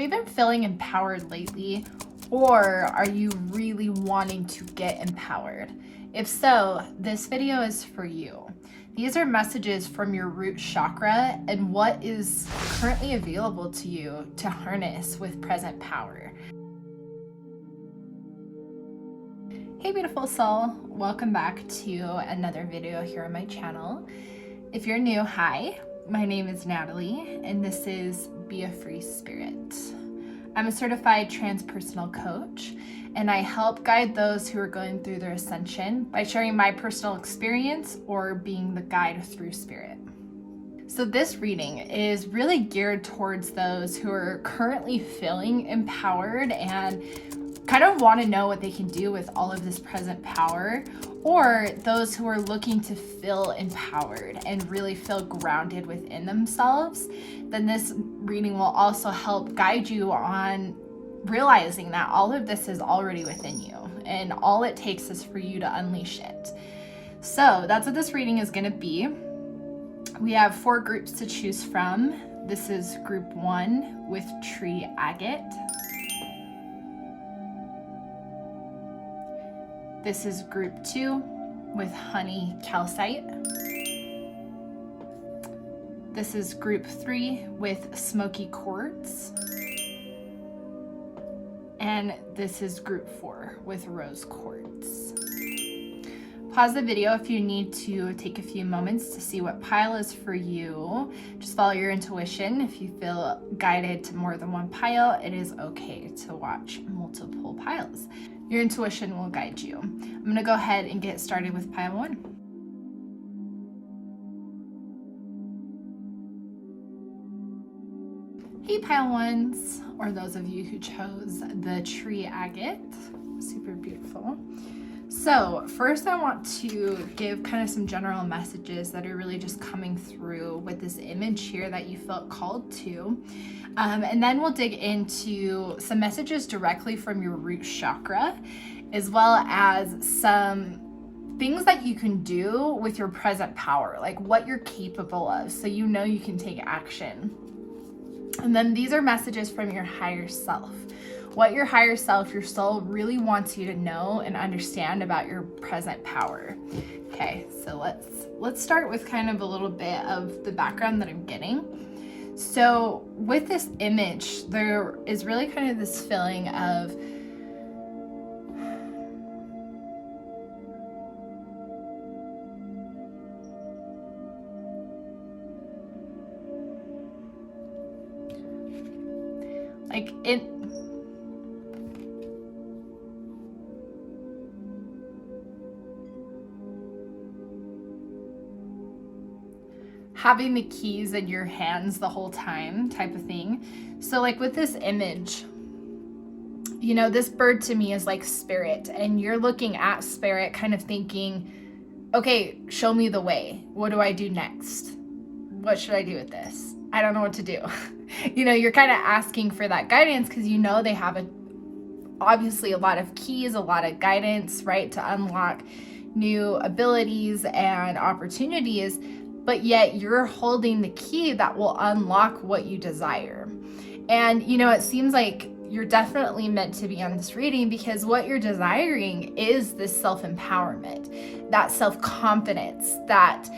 you been feeling empowered lately, or are you really wanting to get empowered? If so, this video is for you. These are messages from your root chakra and what is currently available to you to harness with present power. Hey beautiful soul, welcome back to another video here on my channel. If you're new, hi, my name is Natalie and this is Be a Free Spirit. I'm a certified transpersonal coach and I help guide those who are going through their ascension by sharing my personal experience or being the guide through spirit. So this reading is really geared towards those who are currently feeling empowered and kind of want to know what they can do with all of this present power, or those who are looking to feel empowered and really feel grounded within themselves. Then this reading will also help guide you on realizing that all of this is already within you and all it takes is for you to unleash it. So that's what this reading is going to be. We have 4 groups to choose from. This is group 1 with tree agate. This is group 2 with honey calcite. This is group 3 with smoky quartz. And this is group 4 with rose quartz. Pause the video if you need to take a few moments to see what pile is for you. Just follow your intuition. If you feel guided to more than one pile, it is okay to watch multiple piles. Your intuition will guide you. I'm gonna go ahead and get started with pile 1. Hey pile 1s, or those of you who chose the tree agate, super beautiful. So first I want to give kind of some general messages that are really just coming through with this image here that you felt called to. And then we'll dig into some messages directly from your root chakra, as well as some things that you can do with your present power, like what you're capable of, so you know you can take action. And then these are messages from your higher self. What your higher self, your soul, really wants you to know and understand about your present power. Okay, so let's start with kind of a little bit of the background that I'm getting. So with this image, there is really kind of this feeling of like it. Having the keys in your hands the whole time type of thing. So like with this image, you know, this bird to me is like spirit, and you're looking at spirit kind of thinking, okay, show me the way. What do I do next? What should I do with this? I don't know what to do. You know, you're kind of asking for that guidance because you know they have obviously a lot of keys, a lot of guidance, right, to unlock new abilities and opportunities. But yet you're holding the key that will unlock what you desire. And, you know, it seems like you're definitely meant to be on this reading because what you're desiring is this self-empowerment, that self-confidence, that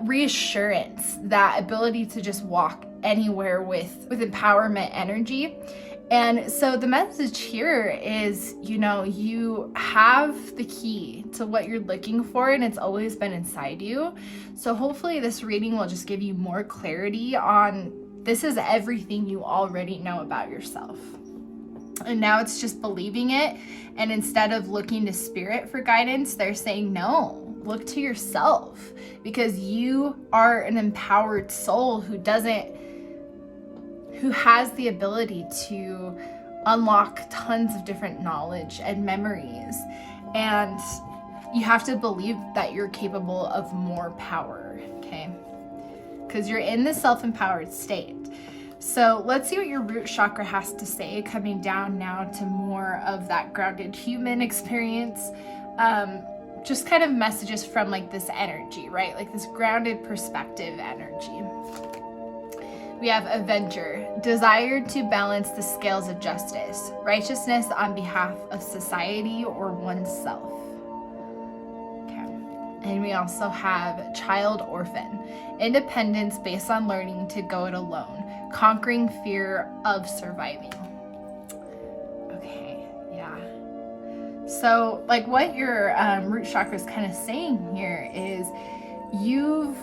reassurance, that ability to just walk anywhere with empowerment energy. And so the message here is, you know, you have the key to what you're looking for and it's always been inside you. So hopefully this reading will just give you more clarity on this is everything you already know about yourself. And now it's just believing it. And instead of looking to spirit for guidance, they're saying, no, look to yourself because you are an empowered soul who has the ability to unlock tons of different knowledge and memories. And you have to believe that you're capable of more power, okay? Because you're in this self-empowered state. So let's see what your root chakra has to say, coming down now to more of that grounded human experience. Just kind of messages from like this energy, right? Like this grounded perspective energy. We have Avenger, desire to balance the scales of justice, righteousness on behalf of society or oneself. And we also have Child Orphan, independence based on learning to go it alone, conquering fear of surviving. Okay, yeah. So like what your root chakra is kind of saying here is you've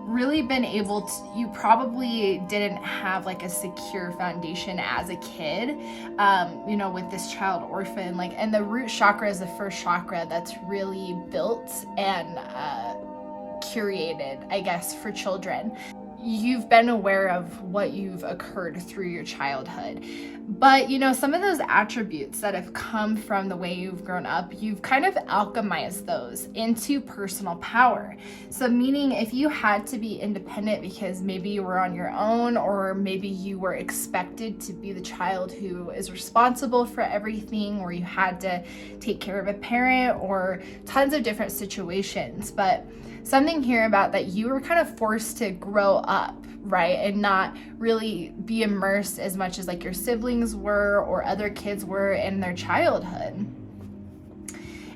really been able to, you probably didn't have like a secure foundation as a kid, you know, with this child orphan, like, and the root chakra is the first chakra that's really built and curated, I guess, for children. You've been aware of what you've occurred through your childhood. But, you know, some of those attributes that have come from the way you've grown up, you've kind of alchemized those into personal power. So meaning if you had to be independent because maybe you were on your own, or maybe you were expected to be the child who is responsible for everything, or you had to take care of a parent, or tons of different situations. But something here about that you were kind of forced to grow up, right? And not really be immersed as much as like your siblings were or other kids were in their childhood.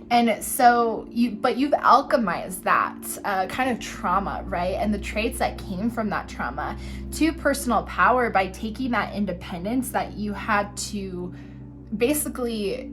And so you've alchemized that kind of trauma, right? And the traits that came from that trauma to personal power by taking that independence that you had to basically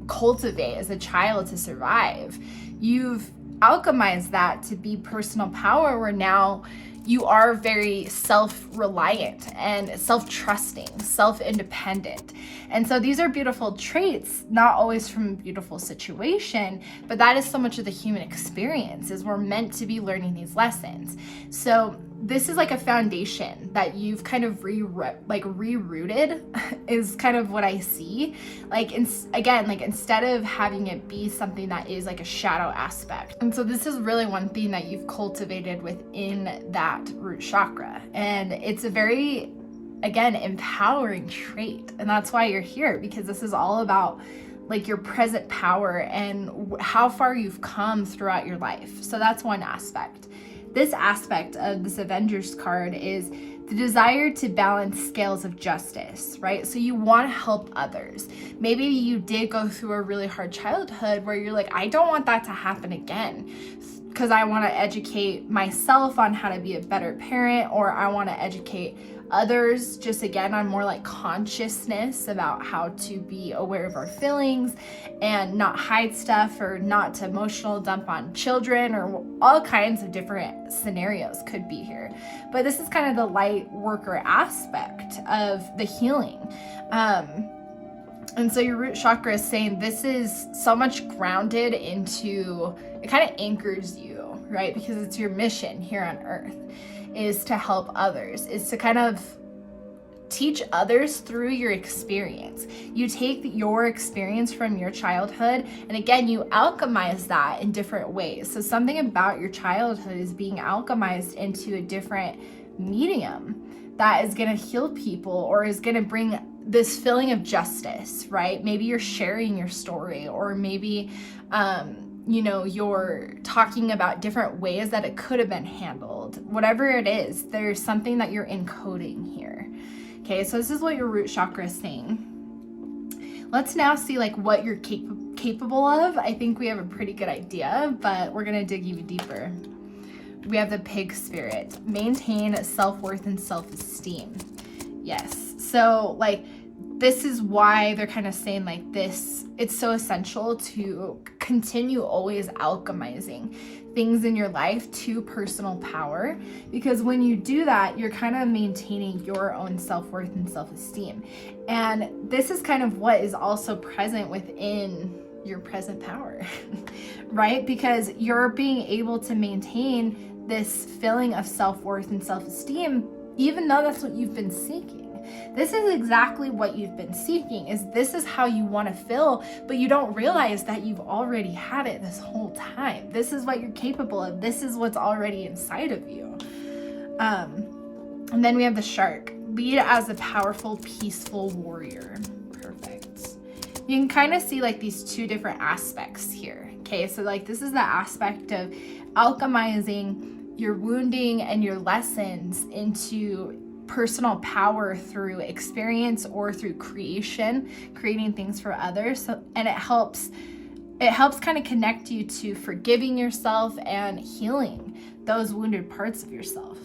cultivate as a child to survive. You've alchemize that to be personal power, where now you are very self-reliant and self-trusting, self-independent. And so these are beautiful traits, not always from a beautiful situation, but that is so much of the human experience, is we're meant to be learning these lessons. So this is like a foundation that you've kind of rerouted is kind of what I see. Like, again, like instead of having it be something that is like a shadow aspect. And so this is really one thing that you've cultivated within that root chakra. And it's a very, again, empowering trait. And that's why you're here, because this is all about like your present power and how far you've come throughout your life. So that's one aspect. This aspect of this Avengers card is the desire to balance scales of justice, right? So you want to help others. Maybe you did go through a really hard childhood where you're like, I don't want that to happen again, because I want to educate myself on how to be a better parent, or I want to educate others just again on more like consciousness about how to be aware of our feelings and not hide stuff, or not to emotional dump on children, or all kinds of different scenarios could be here. But this is kind of the light worker aspect of the healing. And so your root chakra is saying this is so much grounded into, it kind of anchors you, right? Because it's your mission here on earth, is to help others, is to kind of teach others through your experience. You take your experience from your childhood, and again, you alchemize that in different ways. So something about your childhood is being alchemized into a different medium that is going to heal people, or is going to bring this feeling of justice, right? Maybe you're sharing your story, or maybe you know, you're talking about different ways that it could have been handled. Whatever it is, there's something that you're encoding here. Okay, so this is what your root chakra is saying. Let's now see like what you're capable of. I think we have a pretty good idea, but we're gonna dig even deeper. We have the pig spirit. Maintain self-worth and self-esteem. Yes, so like this is why they're kind of saying like this, it's so essential to continue always alchemizing things in your life to personal power, because when you do that, you're kind of maintaining your own self-worth and self-esteem. And this is kind of what is also present within your present power, right? Because you're being able to maintain this feeling of self-worth and self-esteem, even though that's what you've been seeking. This is exactly what you've been seeking, is this is how you want to feel, but you don't realize that you've already had it this whole time. This is what you're capable of. This is what's already inside of you. And then we have the shark. Lead as a powerful, peaceful warrior. Perfect. You can kind of see like these two different aspects here. Okay, so like this is the aspect of alchemizing your wounding and your lessons into personal power through experience or through creation, creating things for others. So, and it helps kind of connect you to forgiving yourself and healing those wounded parts of yourself.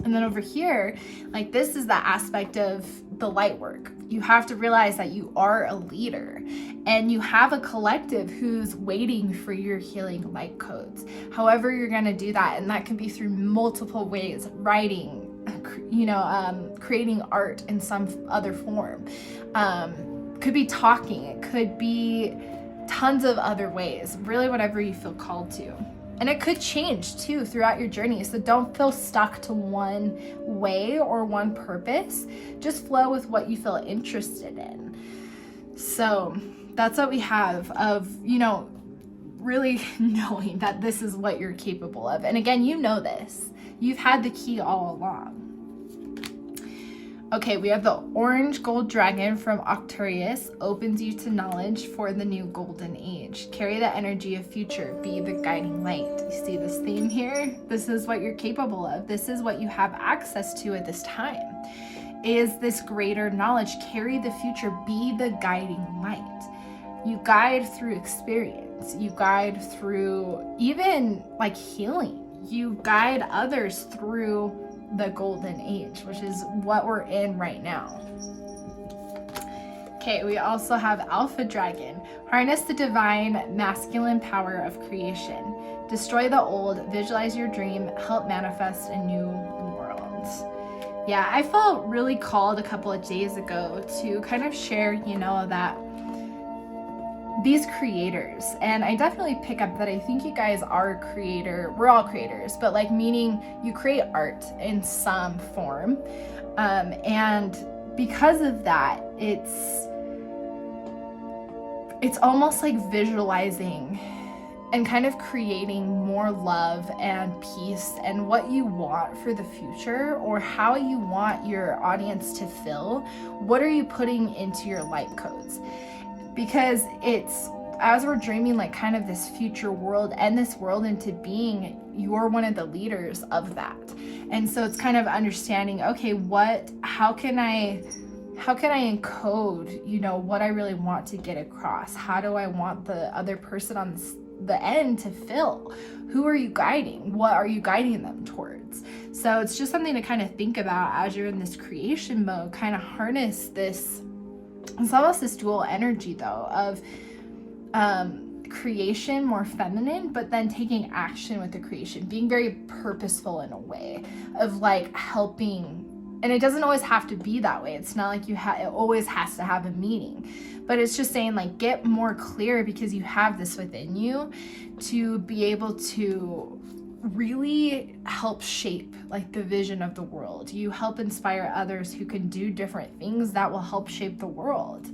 And then over here, like, this is the aspect of the light work. You have to realize that you are a leader and you have a collective who's waiting for your healing light codes. However you're going to do that, and that can be through multiple ways: writing, creating art in some other form. Could be talking. It could be tons of other ways. Really, whatever you feel called to. And it could change too throughout your journey. So don't feel stuck to one way or one purpose. Just flow with what you feel interested in. So that's what we have of, really knowing that this is what you're capable of. And again, you know this. You've had the key all along. Okay, we have the orange gold dragon from Arcturus, opens you to knowledge for the new golden age. Carry the energy of future, be the guiding light. You see this theme here? This is what you're capable of. This is what you have access to at this time, is this greater knowledge. Carry the future, be the guiding light. You guide through experience. You guide through even like healing. You guide others through the golden age, which is what we're in right now. Okay, we also have Alpha Dragon. Harness the divine masculine power of creation. Destroy the old, visualize your dream, help manifest a new world. Yeah, I felt really called a couple of days ago to kind of share, that these creators, and I definitely pick up that I think you guys are a creator. We're all creators, but like, meaning you create art in some form. And because of that, it's almost like visualizing and kind of creating more love and peace and what you want for the future, or how you want your audience to feel. What are you putting into your light codes? Because it's, as we're dreaming like kind of this future world and this world into being, you're one of the leaders of that. And so it's kind of understanding, okay, how can I encode, what I really want to get across? How do I want the other person on the end to feel? Who are you guiding? What are you guiding them towards? So it's just something to kind of think about as you're in this creation mode, kind of harness this. It's almost this dual energy though of creation, more feminine, but then taking action with the creation, being very purposeful in a way of like helping. And it doesn't always have to be that way. It's not like it always has to have a meaning, but it's just saying like, get more clear, because you have this within you to be able to really help shape like the vision of the world. You help inspire others who can do different things that will help shape the world.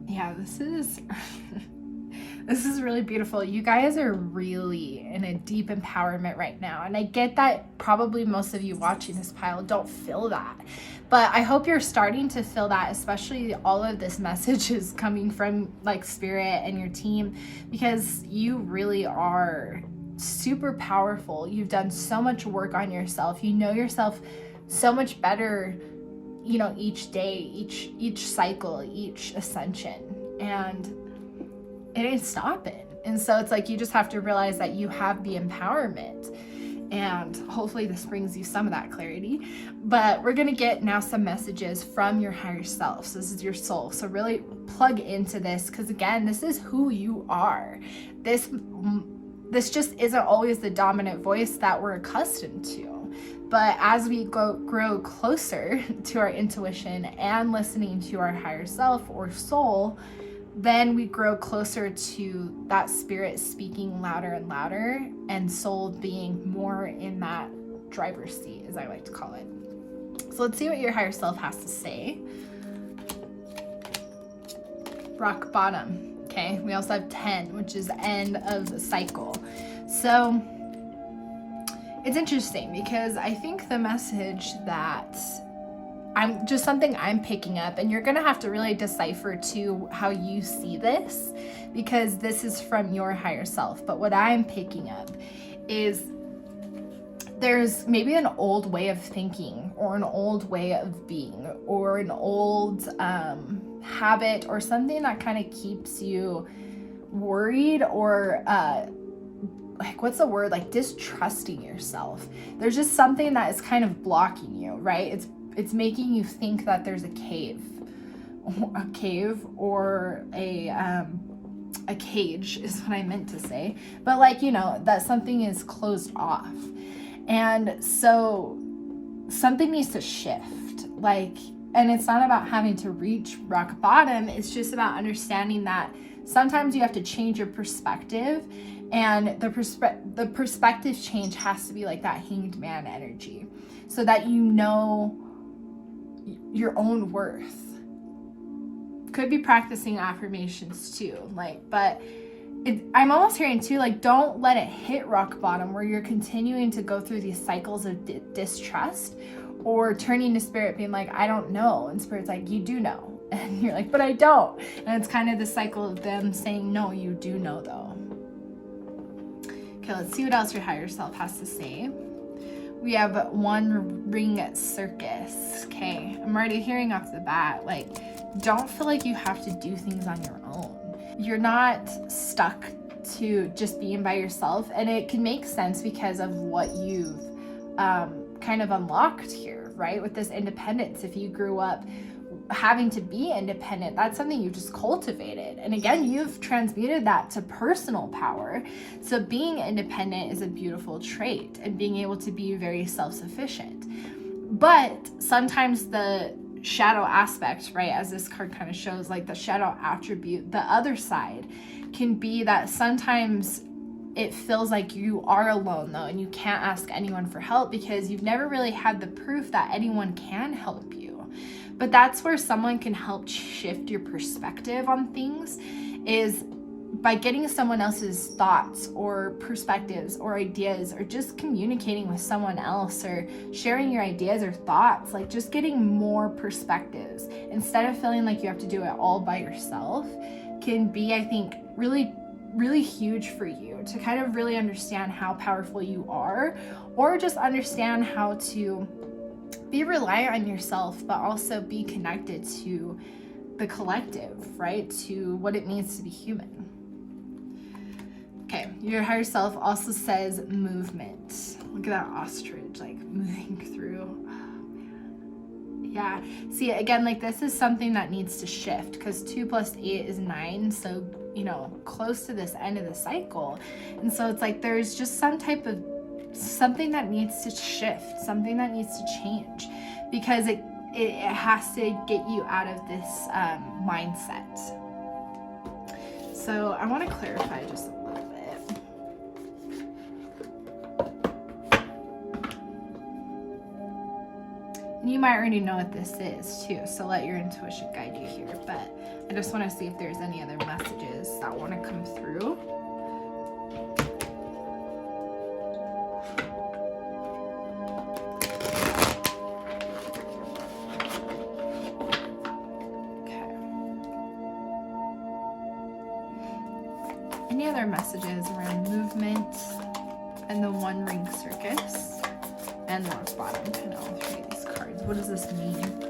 Yeah, this is this is really beautiful. You guys are really in a deep empowerment right now, and I get that probably most of you watching this pile don't feel that, but I hope you're starting to feel that, especially all of this message is coming from like spirit and your team, because you really are super powerful. You've done so much work on yourself. You know yourself so much better, each day, each cycle, each ascension, and it ain't stopping. And so it's like, you just have to realize that you have the empowerment, and hopefully this brings you some of that clarity. But we're going to get now some messages from your higher self. So this is your soul. So really plug into this, because again, this is who you are. This just isn't always the dominant voice that we're accustomed to. But as we grow closer to our intuition and listening to our higher self or soul, then we grow closer to that spirit speaking louder and louder, and soul being more in that driver's seat, as I like to call it. So let's see what your higher self has to say. Rock bottom. Okay, we also have 10, which is end of the cycle. So it's interesting, because I think the message that something I'm picking up, and you're gonna have to really decipher too how you see this, because this is from your higher self. But what I'm picking up is there's maybe an old way of thinking or an old way of being or an old habit or something that kind of keeps you worried or like, what's the word, like distrusting yourself. There's just something that is kind of blocking you, right? It's making you think that there's a cave or a cage is what I meant to say, but like, you know, that something is closed off. And so something needs to shift, like, and it's not about having to reach rock bottom. It's just about understanding that sometimes you have to change your perspective, and the perspective change has to be like that hanged man energy, so that you know your own worth. Could be practicing affirmations too, like, but I'm almost hearing too, like, don't let it hit rock bottom where you're continuing to go through these cycles of distrust, or turning to spirit being like, I don't know, and spirit's like, you do know, and you're like, but I don't, and it's kind of the cycle of them saying, no, you do know though. Okay, let's see what else your higher self has to say. We have one ring circus. Okay, I'm already hearing off the bat, like, don't feel like you have to do things on your own. You're not stuck to just being by yourself, and it can make sense because of what you've kind of unlocked here, right? With this independence, if you grew up having to be independent, that's something you just cultivated, and again, you've transmuted that to personal power. So being independent is a beautiful trait, and being able to be very self-sufficient. But sometimes the shadow aspect, right, as this card kind of shows, like the shadow attribute, the other side can be that sometimes it feels like you are alone though, and you can't ask anyone for help because you've never really had the proof that anyone can help you. But that's where someone can help shift your perspective on things, is by getting someone else's thoughts or perspectives or ideas, or just communicating with someone else, or sharing your ideas or thoughts, like just getting more perspectives instead of feeling like you have to do it all by yourself, can be, I think, really, really huge for you to kind of really understand how powerful you are, or just understand how to be reliant on yourself, but also be connected to the collective, right? To what it means to be human. Okay, your higher self also says movement. Look at that ostrich, like moving through. Oh, yeah, see, again, like this is something that needs to shift, because 2 + 8 is 9, so, you know, close to this end of the cycle. And so it's like there's just some type of something that needs to shift, something that needs to change, because it has to get you out of this mindset. So I want to clarify just a little bit. And you might already know what this is too, so let your intuition guide you here, but I just want to see if there's any other messages that want to come through. Any other messages around movement and the one ring circus and the rock bottom, kind of all three of these cards? What does this mean?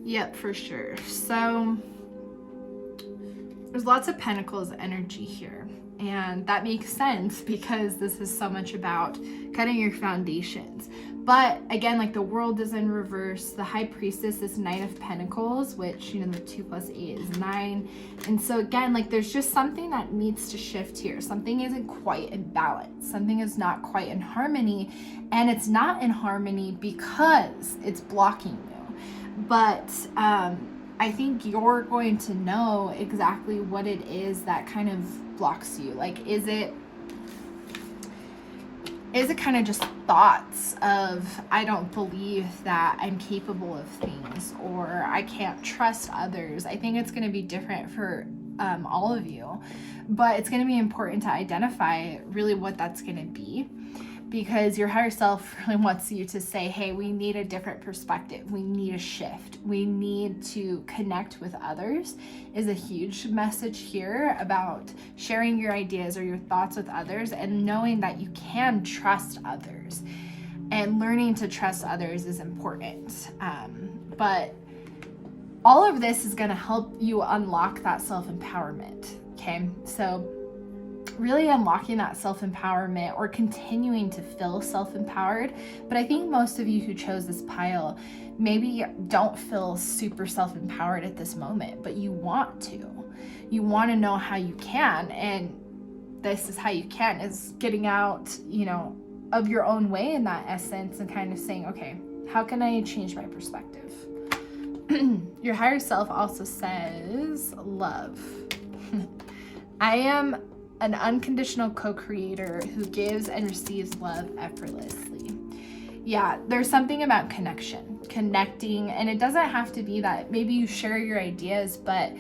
Yep, for sure. So there's lots of Pentacles energy here, and that makes sense because this is so much about cutting your foundations. But again, like the world is in reverse. The High Priestess is 9 of Pentacles, which, you know, the 2 + 8 is 9. And so again, like there's just something that needs to shift here. Something isn't quite in balance. Something is not quite in harmony, and it's not in harmony because it's blocking you. But I think you're going to know exactly what it is that kind of blocks you. Like, is it is it kind of just thoughts of, I don't believe that I'm capable of things, or I can't trust others. I think it's going to be different for all of you, but it's going to be important to identify really what that's going to be, because your higher self really wants you to say, hey, we need a different perspective. We need a shift. We need to connect with others is a huge message here about sharing your ideas or your thoughts with others and knowing that you can trust others. And learning to trust others is important. But all of this is going to help you unlock that self-empowerment. Okay, so really unlocking that self-empowerment or continuing to feel self-empowered. But I think most of you who chose this pile maybe don't feel super self-empowered at this moment, but you want to know how you can. And this is how you can, is getting out, of your own way in that essence and kind of saying, okay, how can I change my perspective? Your higher self also says love. I am an unconditional co-creator who gives and receives love effortlessly. Yeah, there's something about connecting, and it doesn't have to be that maybe you share your ideas, but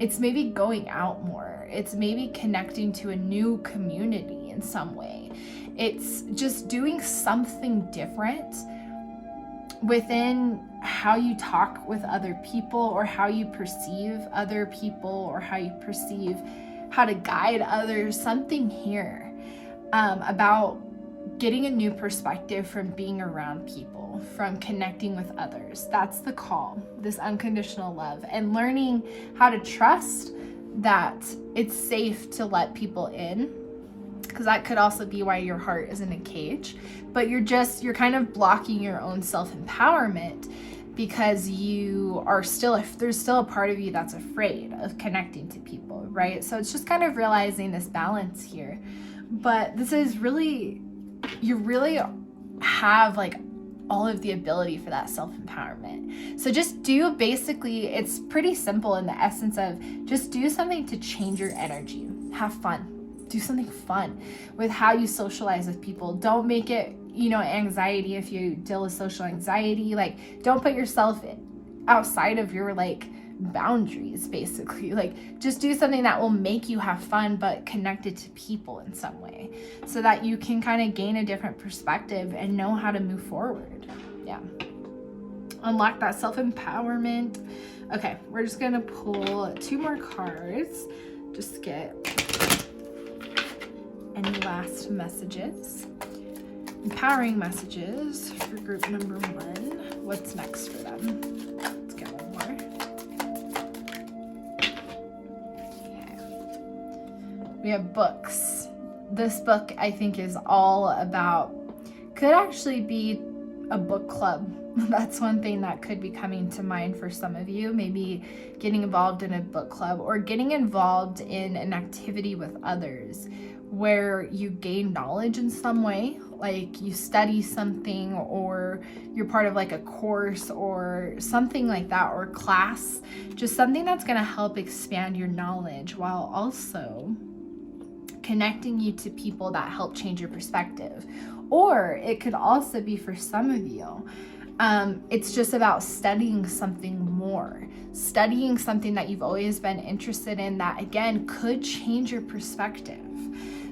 it's maybe going out more. It's maybe connecting to a new community in some way. It's just doing something different within how you talk with other people, or how you perceive other people, or how you perceive how to guide others. Something here about getting a new perspective from being around people, from connecting with others. That's the call, this unconditional love, and learning how to trust that it's safe to let people in, because that could also be why your heart is in a cage. But you're kind of blocking your own self-empowerment because there's still a part of you that's afraid of connecting to people, right? So it's just kind of realizing this balance here. But this is really, you really have like all of the ability for that self-empowerment. So just it's pretty simple in the essence of just do something to change your energy. Have fun. Do something fun with how you socialize with people. Don't make it, anxiety if you deal with social anxiety. Like, don't put yourself outside of your boundaries, basically. Like, just do something that will make you have fun, but connected to people in some way, so that you can kind of gain a different perspective and know how to move forward. Yeah. Unlock that self-empowerment. Okay, we're just gonna pull 2 more cards. Just get any last messages. Empowering messages for group number 1. What's next for them? Let's get one more. Okay. We have books. This book, I think, is all about, could actually be a book club. That's one thing that could be coming to mind for some of you. Maybe getting involved in a book club, or getting involved in an activity with others where you gain knowledge in some way, like you study something, or you're part of like a course or something like that, or class, just something that's going to help expand your knowledge while also connecting you to people that help change your perspective. Or it could also be, for some of you, it's just about studying something more, studying something that you've always been interested in that, again, could change your perspective.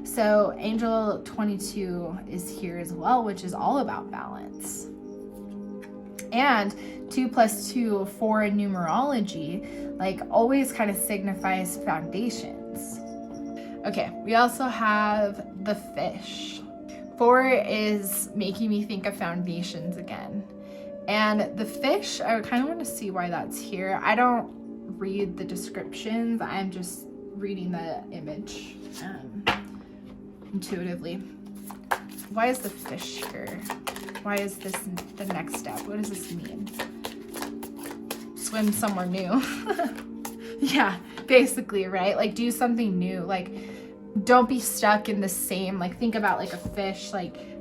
So Angel 22 is here as well, which is all about balance. And 2 + 2, 4 in numerology, always kind of signifies foundations. Okay, we also have the fish. 4 is making me think of foundations again. And the fish, I kind of want to see why that's here. I don't read the descriptions. I'm just reading the image intuitively. Why is the fish here? Why is this the next step? What does this mean? Swim somewhere new. Yeah, basically, right? Do something new. Don't be stuck in the same, think about a fish,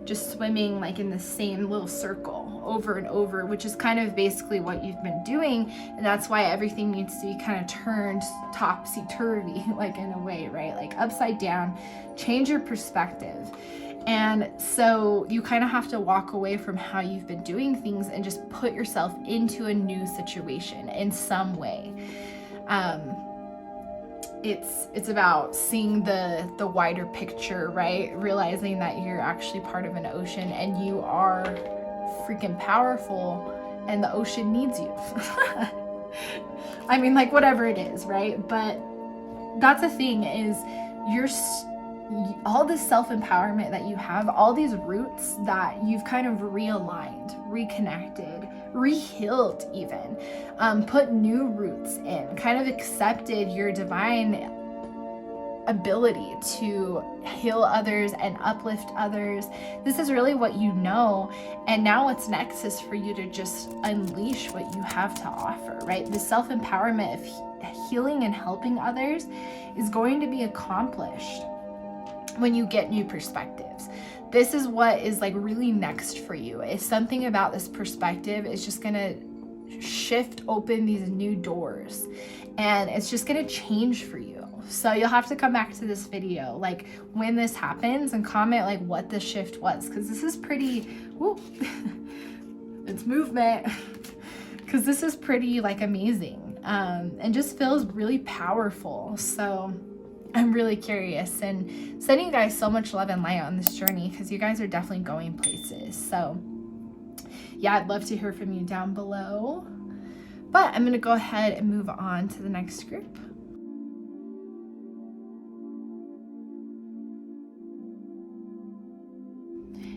just swimming in the same little circle over and over, which is kind of basically what you've been doing. And that's why everything needs to be kind of turned topsy-turvy, in a way, right? Upside down, change your perspective. And so you kind of have to walk away from how you've been doing things and just put yourself into a new situation in some way. It's about seeing the wider picture, right? Realizing that you're actually part of an ocean and you are freaking powerful and the ocean needs you. I mean, like, whatever it is, right? But that's the thing, is all this self-empowerment that you have, all these roots that you've kind of realigned, reconnected, rehealed even, put new roots in, kind of accepted your divine ability to heal others and uplift others. This is really what you know. And now what's next is for you to just unleash what you have to offer, right? The self-empowerment of healing and helping others is going to be accomplished when you get new perspectives. This is what is like really next for you. Is something about this perspective is just gonna shift open these new doors, and it's just gonna change for you. So you'll have to come back to this video like when this happens and comment like what the shift was, because this is pretty it's movement, because this is pretty like amazing, and just feels really powerful. So I'm really curious and sending you guys so much love and light on this journey, because you guys are definitely going places. So yeah, I'd love to hear from you down below. But I'm gonna go ahead and move on to the next group.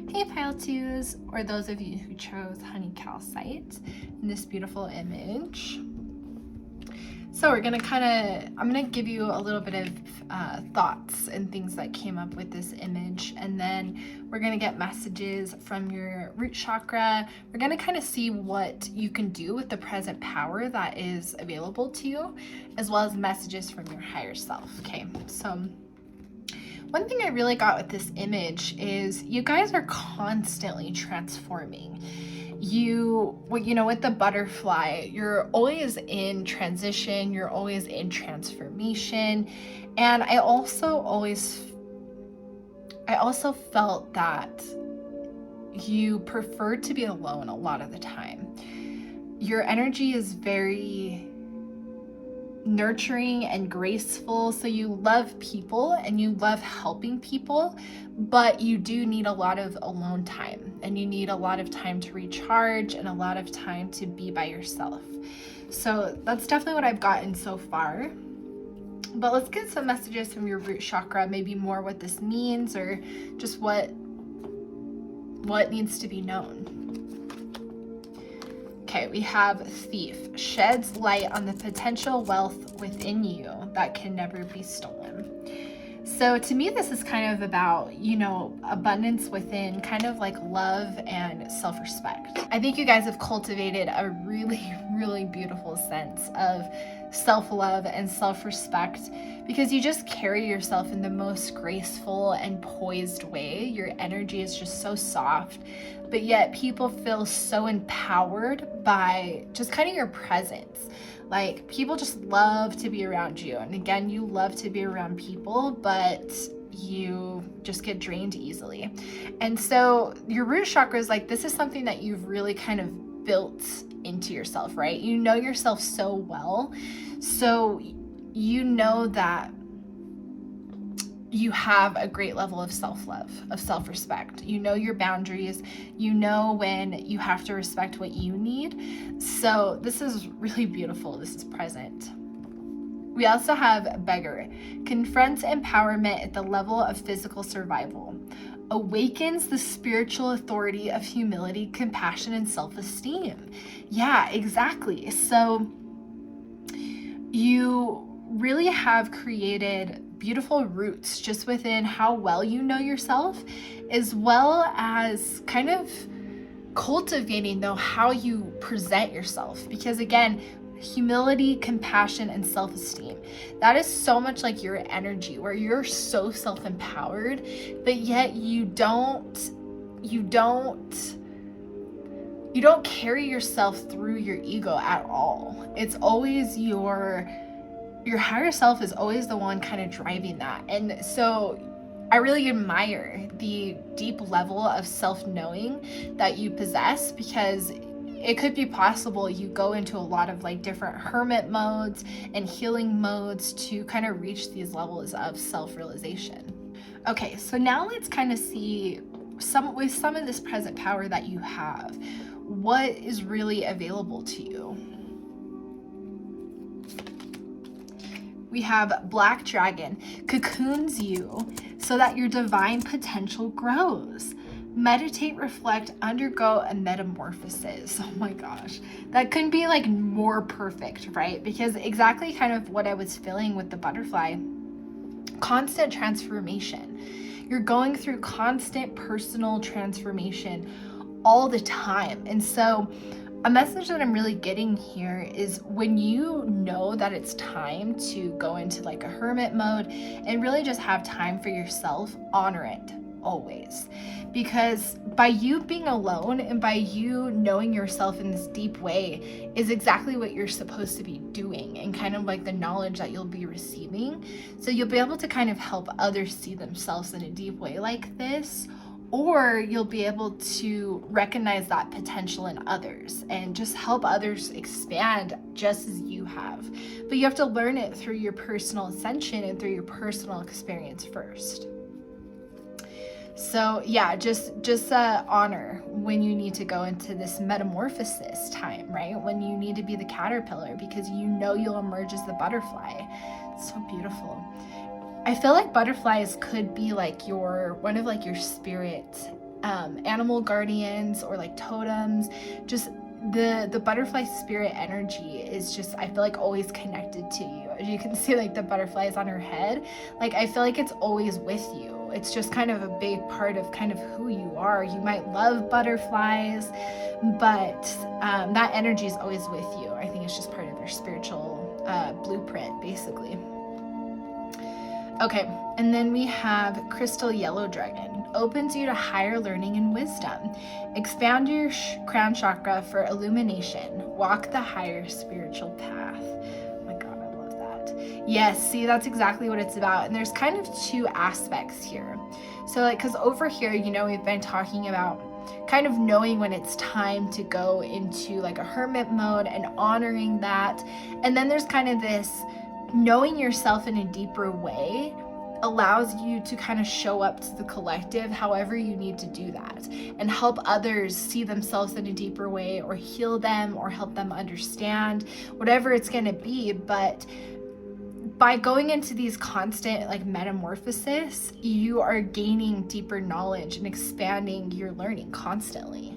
Hey Pile 2s, or those of you who chose Honey Calcite in this beautiful image. So we're gonna I'm gonna give you a little bit of thoughts and things that came up with this image, and then we're gonna get messages from your root chakra. We're gonna kind of see what you can do with the present power that is available to you, as well as messages from your higher self. Okay, so one thing I really got with this image is you guys are constantly transforming. You know, with the butterfly, you're always in transition, you're always in transformation. And I also felt that you prefer to be alone a lot of the time. Your energy is very nurturing and graceful, so you love people and you love helping people, but you do need a lot of alone time, and you need a lot of time to recharge and a lot of time to be by yourself. So that's definitely what I've gotten so far. But let's get some messages from your root chakra, maybe more what this means, or just what needs to be known. Okay, we have Thief. Sheds light on the potential wealth within you that can never be stolen. So to me, this is kind of about, you know, abundance within, kind of like love and self-respect. I think you guys have cultivated a really, really beautiful sense of self-love and self-respect, because you just carry yourself in the most graceful and poised way. Your energy is just so soft, but yet people feel so empowered by just kind of your presence. Like, people just love to be around you. And again, you love to be around people, but you just get drained easily. And so your root chakra is like, this is something that you've really kind of built into yourself, right? You know yourself so well. So you know that you have a great level of self-love, of self-respect. You know your boundaries. You know when you have to respect what you need. So this is really beautiful. This is present. We also have Beggar. Confronts empowerment at the level of physical survival. Awakens the spiritual authority of humility, compassion, and self-esteem. Yeah, exactly. So you really have created beautiful roots just within how well you know yourself, as well as kind of cultivating though how you present yourself. Because again, humility, compassion, and self-esteem, that is so much like your energy, where you're so self-empowered, but yet you don't carry yourself through your ego at all. It's always your higher self is always the one kind of driving that. And so I really admire the deep level of self-knowing that you possess, because it could be possible you go into a lot of like different hermit modes and healing modes to kind of reach these levels of self-realization. Okay, so now let's kind of see with some of this present power that you have, what is really available to you. We have Black Dragon cocoons you so that your divine potential grows. Meditate, reflect, undergo a metamorphosis. Oh my gosh, that couldn't be like more perfect, right? Because exactly kind of what I was feeling with the butterfly, constant transformation. You're going through constant personal transformation all the time. And so a message that I'm really getting here is when you know that it's time to go into like a hermit mode and really just have time for yourself, honor it always. Because by you being alone and by you knowing yourself in this deep way is exactly what you're supposed to be doing, and kind of like the knowledge that you'll be receiving. So you'll be able to kind of help others see themselves in a deep way like this, or you'll be able to recognize that potential in others and just help others expand just as you have. But you have to learn it through your personal ascension and through your personal experience first. So yeah, just honor when you need to go into this metamorphosis time, right? When you need to be the caterpillar, because you know you'll emerge as the butterfly. It's so beautiful. I feel like butterflies could be like one of like your spirit animal guardians or like totems. Just the butterfly spirit energy is just, I feel like, always connected to you. As you can see, like the butterflies on her head, like I feel like it's always with you. It's just kind of a big part of kind of who you are. You might love butterflies, but that energy is always with you. I think it's just part of your spiritual blueprint, basically. Okay, and then we have Crystal Yellow Dragon. Opens you to higher learning and wisdom. Expand your crown chakra for illumination. Walk the higher spiritual path. Oh my God, I love that. Yes, see, that's exactly what it's about. And there's kind of two aspects here. So like, because over here, you know, we've been talking about kind of knowing when it's time to go into like a hermit mode and honoring that. And then there's kind of this knowing yourself in a deeper way allows you to kind of show up to the collective however you need to do that, and help others see themselves in a deeper way, or heal them, or help them understand, whatever it's going to be. But by going into these constant like metamorphosis, you are gaining deeper knowledge and expanding your learning constantly.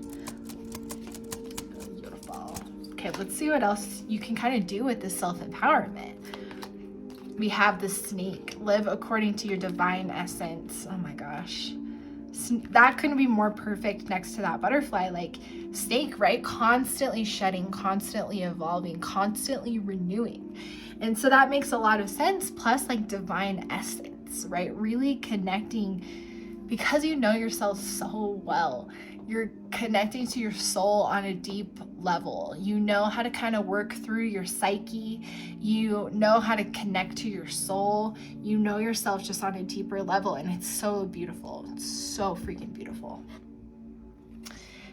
Beautiful. Okay, let's see what else you can kind of do with this self-empowerment. We have the snake. Live according to your divine essence. Oh my gosh. That couldn't be more perfect next to that butterfly. Like snake, right? Constantly shedding, constantly evolving, constantly renewing. And so that makes a lot of sense. Plus like divine essence, right? Really connecting, because you know yourself so well. You're connecting to your soul on a deep level. You know how to kind of work through your psyche. You know how to connect to your soul. You know yourself just on a deeper level, and it's so beautiful. It's so freaking beautiful.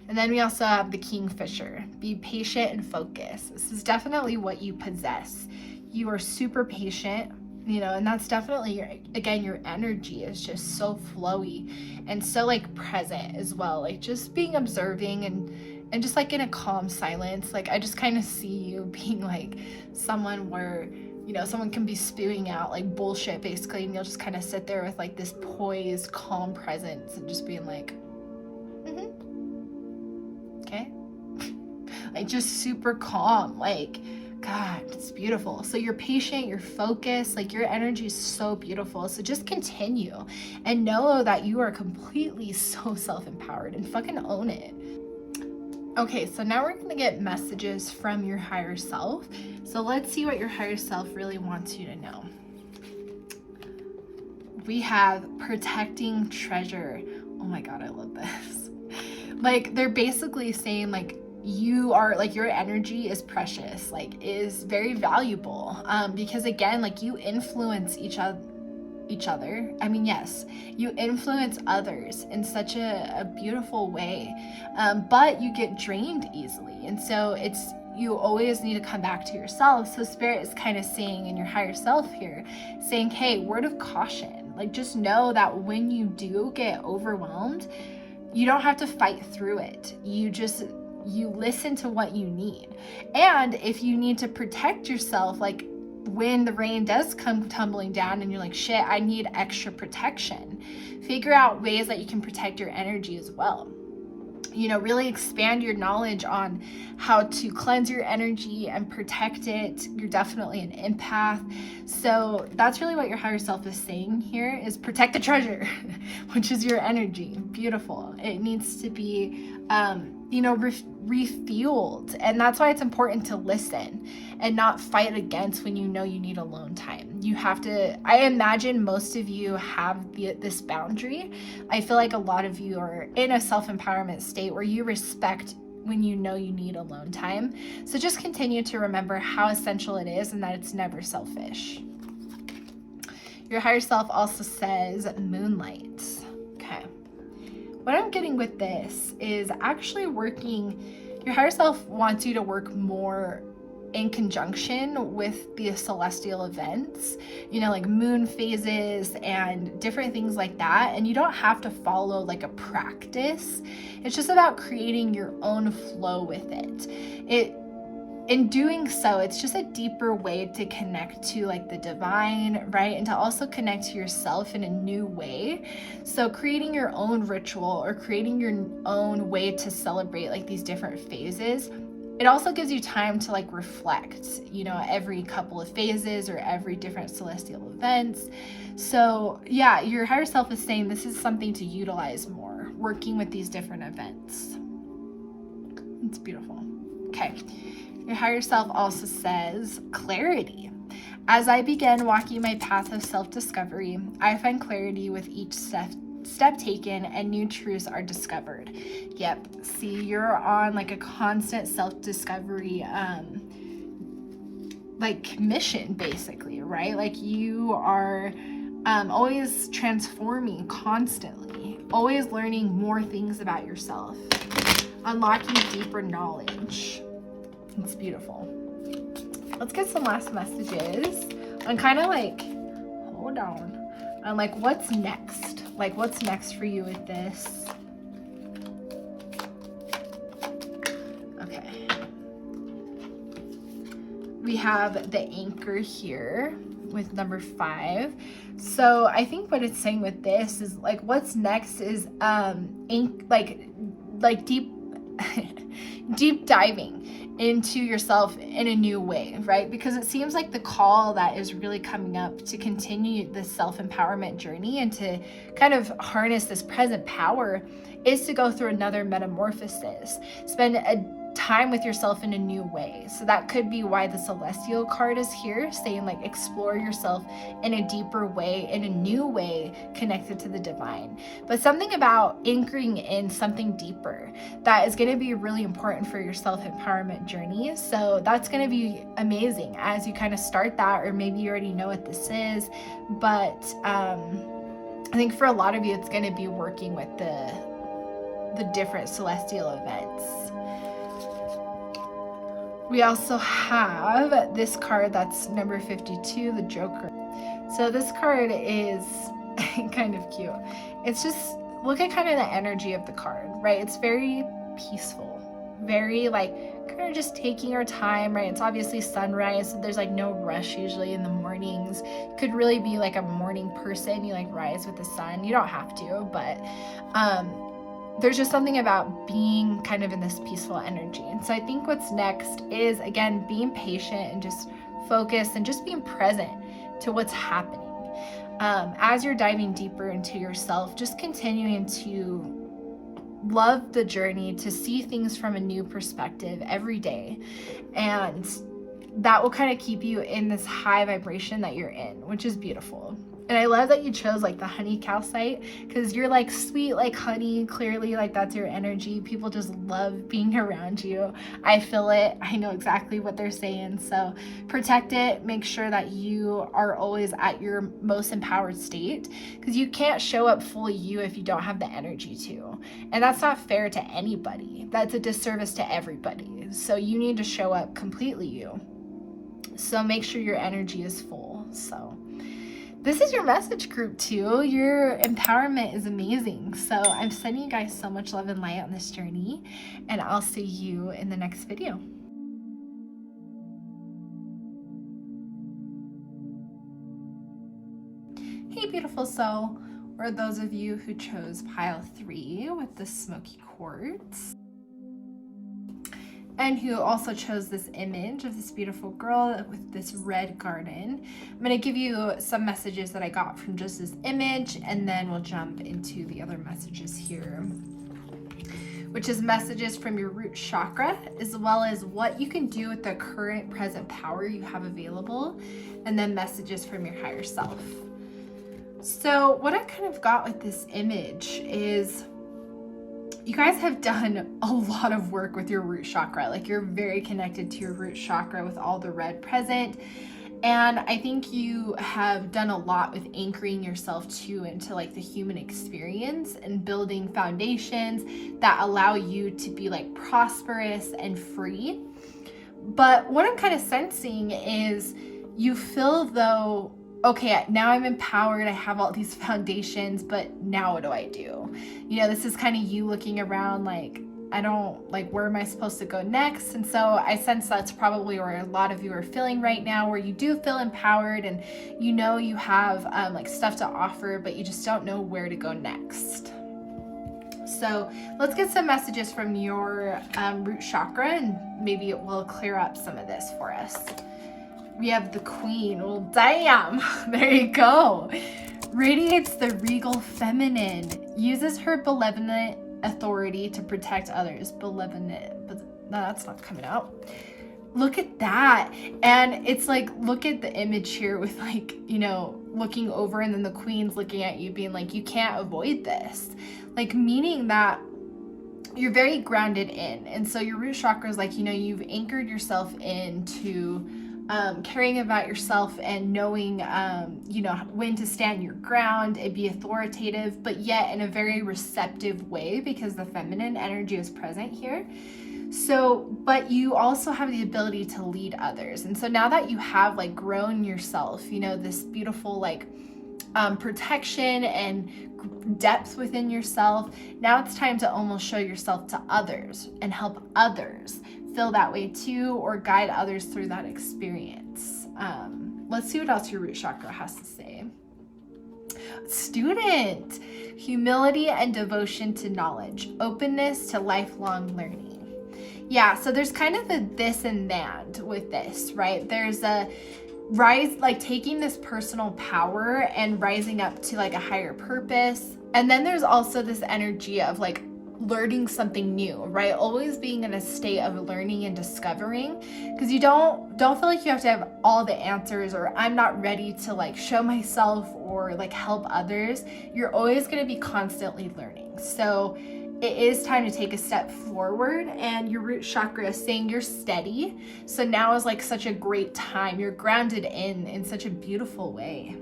And then we also have the Kingfisher. Be patient and focus. This is definitely what you possess. You are super patient, you know, and that's definitely your energy is just so flowy and so like present as well. Like just being observing and just like in a calm silence. Like I just kind of see you being like someone where, you know, someone can be spewing out like bullshit basically, and you'll just kind of sit there with like this poised, calm presence and just being like, okay. Like just super calm, like, God, it's beautiful. So you're patient, you're focused, like your energy is so beautiful. So just continue and know that you are completely so self-empowered, and fucking own it. Okay, so now we're gonna get messages from your higher self. So let's see what your higher self really wants you to know. We have protecting treasure. Oh my God, I love this. Like they're basically saying like, you are like, your energy is precious, like is very valuable, because again, like you influence each other. each other. I mean, yes, you influence others in such a beautiful way, but you get drained easily. And so you always need to come back to yourself. So Spirit is kind of saying, in your higher self here, saying, hey, word of caution. Like, just know that when you do get overwhelmed, you don't have to fight through it. You listen to what you need. And if you need to protect yourself, like when the rain does come tumbling down and you're like, shit, I need extra protection, figure out ways that you can protect your energy as well. Really expand your knowledge on how to cleanse your energy and protect it. You're definitely an empath. So that's really what your higher self is saying here, is protect the treasure, which is your energy. Beautiful. It needs to be, refueled. And that's why it's important to listen and not fight against when you know you need alone time. You have to, I imagine most of you have this boundary. I feel like a lot of you are in a self-empowerment state where you respect when you know you need alone time. So just continue to remember how essential it is and that it's never selfish. Your higher self also says moonlight. Okay. What I'm getting with this is actually your higher self wants you to work more in conjunction with the celestial events, like moon phases and different things like that. And you don't have to follow like a practice. It's just about creating your own flow with it. In doing so, it's just a deeper way to connect to like the divine, right? And to also connect to yourself in a new way. So creating your own ritual or creating your own way to celebrate like these different phases, it also gives you time to like reflect, every couple of phases or every different celestial events. So yeah, your higher self is saying this is something to utilize more, working with these different events. It's beautiful. Okay. Your higher self also says clarity. As I begin walking my path of self-discovery, I find clarity with each step taken and new truths are discovered. Yep. See, you're on like a constant self-discovery like mission, basically, right? Like you are always transforming constantly, always learning more things about yourself, unlocking deeper knowledge. It's beautiful. Let's get some last messages on kind of like, hold on, on like what's next? Like what's next for you with this? Okay. We have the anchor here with number 5. So I think what it's saying with this is like what's next is like deep deep diving into yourself in a new way, right? Because it seems like the call that is really coming up to continue this self-empowerment journey and to kind of harness this present power is to go through another metamorphosis, spend a time with yourself in a new way. So that could be why the celestial card is here, saying like explore yourself in a deeper way, in a new way, connected to the divine. But something about anchoring in something deeper that is going to be really important for your self-empowerment journey. So that's going to be amazing as you kind of start that, or maybe you already know what this is. But I think for a lot of you, it's going to be working with the different celestial events. We also have this card that's number 52, the Joker. So this card is kind of cute. It's just, look at kind of the energy of the card, right? It's very peaceful, very like kind of just taking our time, right? It's obviously sunrise, so there's like no rush usually in the mornings. You could really be like a morning person. You like rise with the sun. You don't have to, but there's just something about being kind of in this peaceful energy. And so I think what's next is, again, being patient and just focused and just being present to what's happening. As you're diving deeper into yourself, just continuing to love the journey, to see things from a new perspective every day. And that will kind of keep you in this high vibration that you're in, which is beautiful. And I love that you chose like the honey calcite, because you're like sweet like honey. Clearly, like that's your energy. People just love being around you. I feel it. I know exactly what they're saying. So protect it. Make sure that you are always at your most empowered state, because you can't show up fully you if you don't have the energy to. And that's not fair to anybody. That's a disservice to everybody. So you need to show up completely you. So make sure your energy is full. So this is your message, group 2. Your empowerment is amazing. So I'm sending you guys so much love and light on this journey, and I'll see you in the next video. Hey, beautiful soul, or those of you who chose pile 3 with the Smoky Quartz, and who also chose this image of this beautiful girl with this red garden. I'm gonna give you some messages that I got from just this image, and then we'll jump into the other messages here, which is messages from your root chakra, as well as what you can do with the current present power you have available, and then messages from your higher self. So what I kind of got with this image is, you guys have done a lot of work with your root chakra. Like, you're very connected to your root chakra with all the red present. And I think you have done a lot with anchoring yourself too into like the human experience and building foundations that allow you to be like prosperous and free. But what I'm kind of sensing is you feel though, okay, now I'm empowered, I have all these foundations, but now what do I do? You know, this is kind of you looking around like, I don't, like, where am I supposed to go next? And so I sense that's probably where a lot of you are feeling right now, where you do feel empowered and you know you have like stuff to offer, but you just don't know where to go next. So let's get some messages from your root chakra, and maybe it will clear up some of this for us. We have the Queen. Well, damn, there you go. Radiates the regal feminine. Uses her benevolent authority to protect others. Benevolent, but no, that's not coming out. Look at that. And it's like, look at the image here with like, you know, looking over, and then the Queen's looking at you being like, you can't avoid this. Like, meaning that you're very grounded in. And so your root chakra is like, you know, you've anchored yourself into caring about yourself and knowing, you know, when to stand your ground and be authoritative, but yet in a very receptive way, because the feminine energy is present here. So, but you also have the ability to lead others. And so now that you have like grown yourself, you know, this beautiful like protection and depth within yourself, now it's time to almost show yourself to others and help others feel that way too, or guide others through that experience. Let's see what else your root chakra has to say. Student, humility and devotion to knowledge, openness to lifelong learning. Yeah, so there's kind of a this and that with this, right? There's a rise, like taking this personal power and rising up to like a higher purpose. And then there's also this energy of like learning something new, right? Always being in a state of learning and discovering, because you don't feel like you have to have all the answers, or I'm not ready to like show myself or like help others. You're always going to be constantly learning. So it is time to take a step forward, and your root chakra is saying you're steady. So now is like such a great time. You're grounded in such a beautiful way.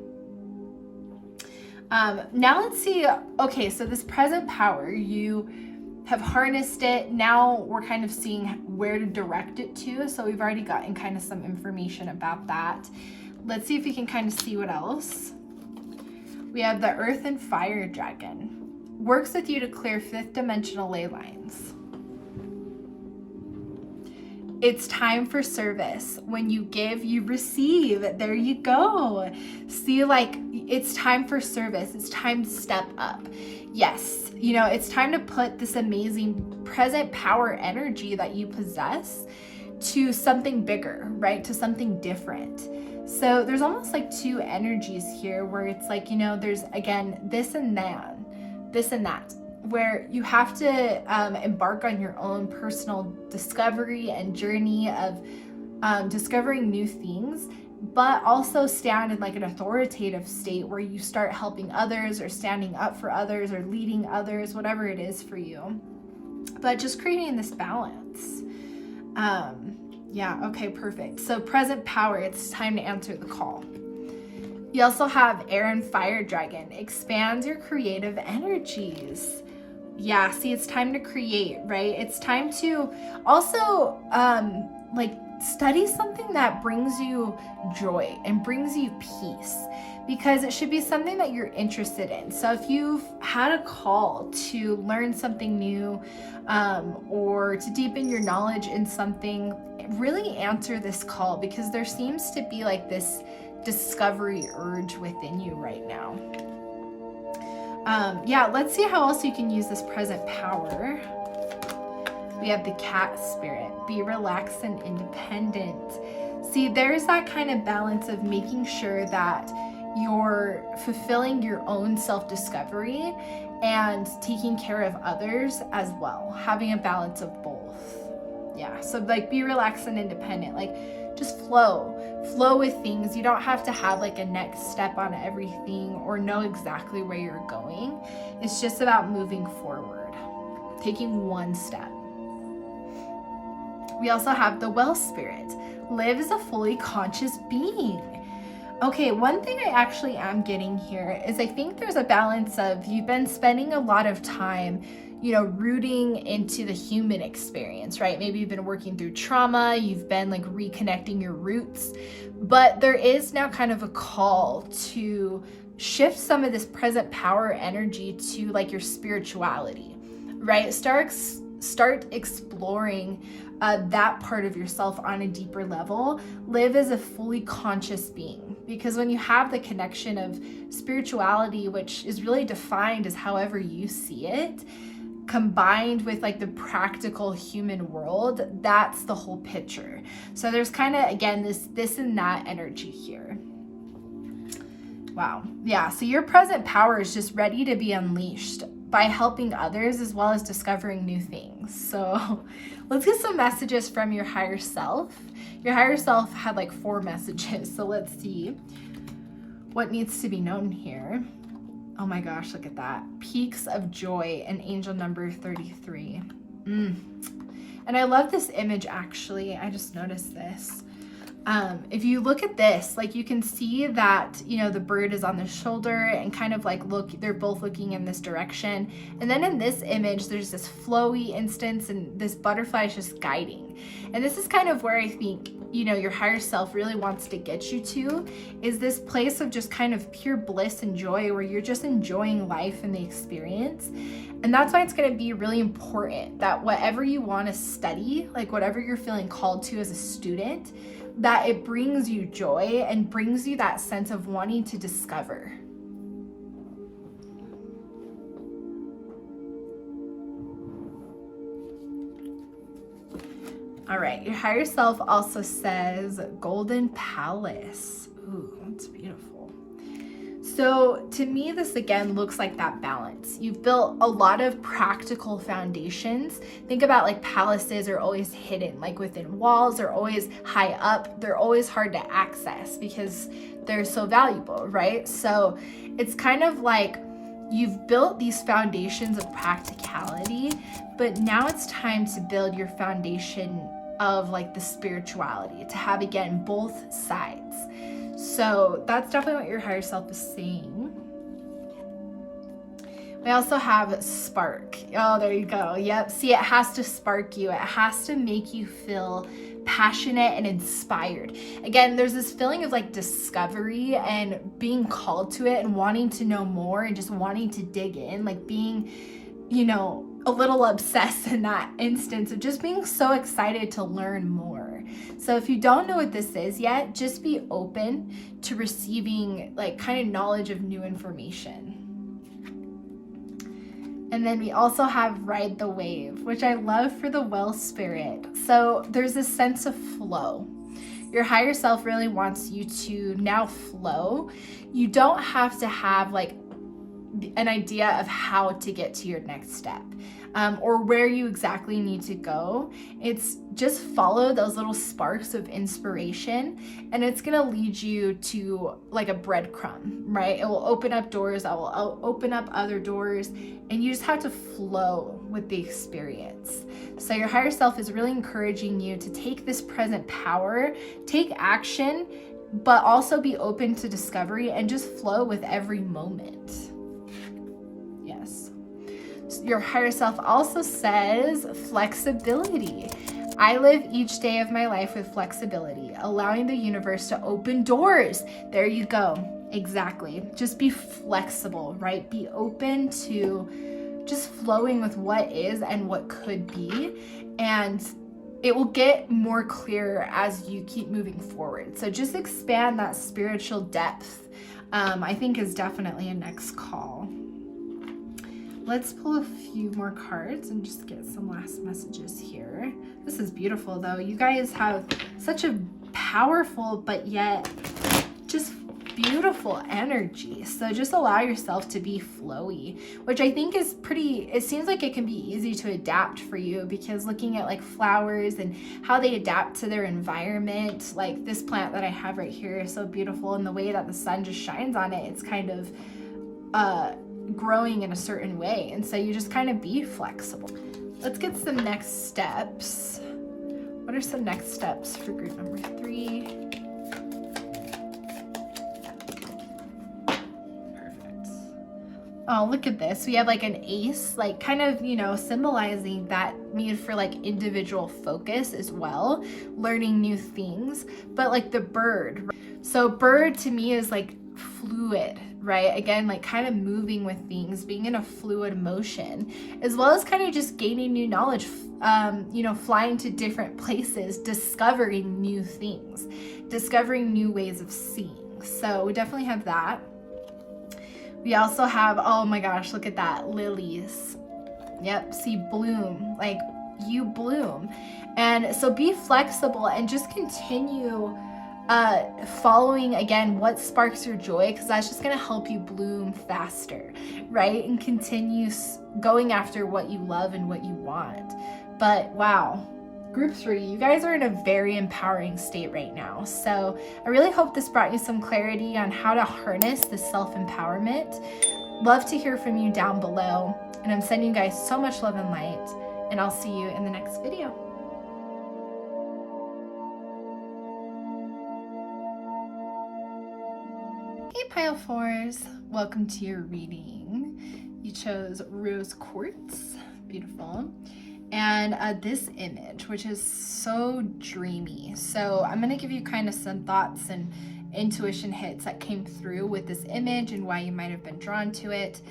Now let's see. Okay, so this present power, you have harnessed it. Now we're kind of seeing where to direct it to. So we've already gotten kind of some information about that. Let's see if we can kind of see what else. We have the Earth and Fire Dragon. Works with you to clear 5th dimensional ley lines. It's time for service. When you give, you receive. There you go. See, like, it's time for service. It's time to step up. Yes, you know, it's time to put this amazing present power energy that you possess to something bigger, right? To something different. So there's almost like two energies here where it's like, you know, there's again, this and that, where you have to embark on your own personal discovery and journey of discovering new things, but also stand in like an authoritative state where you start helping others or standing up for others or leading others, whatever it is for you. But just creating this balance. Yeah, okay, perfect. So present power, it's time to answer the call. You also have Air and Fire Dragon, expands your creative energies. Yeah, see, it's time to create, right? It's time to also like study something that brings you joy and brings you peace, because it should be something that you're interested in. So if you've had a call to learn something new or to deepen your knowledge in something, really answer this call, because there seems to be like this discovery urge within you right now. Yeah, let's see how else you can use this present power. We have the Cat Spirit, be relaxed and independent. See, there's that kind of balance of making sure that you're fulfilling your own self-discovery and taking care of others as well, having a balance of both. Yeah, so like be relaxed and independent, like just flow with things. You don't have to have like a next step on everything or know exactly where you're going. It's just about moving forward, taking one step. We also have the Well Spirit, live as a fully conscious being. Okay, one thing I actually am getting here is I think there's a balance of you've been spending a lot of time, you know, rooting into the human experience, right? Maybe you've been working through trauma, you've been like reconnecting your roots, but there is now kind of a call to shift some of this present power energy to like your spirituality, right? Start exploring that part of yourself on a deeper level. Live as a fully conscious being, because when you have the connection of spirituality, which is really defined as however you see it, combined with like the practical human world, that's the whole picture. So there's kind of, again, this and that energy here. Wow. Yeah, so your present power is just ready to be unleashed by helping others as well as discovering new things. So let's get some messages from your higher self. Your higher self had like 4 messages. So let's see what needs to be known here. Oh my gosh, look at that. Peaks of Joy and angel number 33. And I love this image actually. I just noticed this. If you look at this, like you can see that, you know, the bird is on the shoulder and kind of like they're both looking in this direction. And then in this image, there's this flowy instance and this butterfly is just guiding. And this is kind of where I think, you know, your higher self really wants to get you to, is this place of just kind of pure bliss and joy where you're just enjoying life and the experience. And that's why it's going to be really important that whatever you want to study, like whatever you're feeling called to as a student, that it brings you joy and brings you that sense of wanting to discover. All right, your higher self also says Golden Palace. Ooh, that's beautiful. So to me, this again looks like that balance. You've built a lot of practical foundations. Think about like palaces are always hidden, like within walls, they're always high up, they're always hard to access because they're so valuable, right? So it's kind of like you've built these foundations of practicality, but now it's time to build your foundation of like the spirituality, to have again both sides. So that's definitely what your higher self is saying. We also have Spark. Oh, there you go. Yep. See, it has to spark you. It has to make you feel passionate and inspired. Again, there's this feeling of like discovery and being called to it and wanting to know more and just wanting to dig in, like being, you know, a little obsessed in that instance of just being so excited to learn more. So if you don't know what this is yet, just be open to receiving like kind of knowledge of new information. And then we also have Ride the Wave, which I love for the Well Spirit. So there's this sense of flow. Your higher self really wants you to now flow. You don't have to have like an idea of how to get to your next step or where you exactly need to go. It's just follow those little sparks of inspiration, and it's gonna lead you to like a breadcrumb, right? It will open up doors, that will open up other doors, and you just have to flow with the experience. So your higher self is really encouraging you to take this present power, take action, but also be open to discovery and just flow with every moment. Yes. Your higher self also says flexibility. I live each day of my life with flexibility, allowing the universe to open doors. There you go. Exactly. Just be flexible, right? Be open to just flowing with what is and what could be. And it will get more clear as you keep moving forward. So just expand that spiritual depth, I think is definitely a next call. Let's pull a few more cards and just get some last messages here. This is beautiful though. You guys have such a powerful but yet just beautiful energy. So just allow yourself to be flowy, which I think is pretty, it seems like it can be easy to adapt for you, because looking at like flowers and how they adapt to their environment, like this plant that I have right here is so beautiful, and the way that the sun just shines on it, it's kind of growing in a certain way, and so you just kind of be flexible. Let's get some next steps. What are some next steps for group number 3? Perfect. Oh, look at this. We have like an ace, like kind of, you know, symbolizing that need for like individual focus as well, learning new things, but like the bird. So bird to me is like fluid, right? Again, like kind of moving with things, being in a fluid motion, as well as kind of just gaining new knowledge, you know, flying to different places, discovering new things, discovering new ways of seeing. So we definitely have that. We also have, oh my gosh, look at that, lilies. Yep, see, bloom, like you bloom. And so be flexible and just continue following again what sparks your joy, because that's just going to help you bloom faster, right? And continue going after what you love and what you want. But wow, group 3, you guys are in a very empowering state right now. So I really hope this brought you some clarity on how to harness this self-empowerment. Love to hear from you down below, and I'm sending you guys so much love and light, and I'll see you in the next video. Hey Pile 4s, welcome to your reading. You chose Rose Quartz, beautiful, and this image, which is so dreamy. So I'm going to give you kind of some thoughts and intuition hits that came through with this image and why you might have been drawn to it.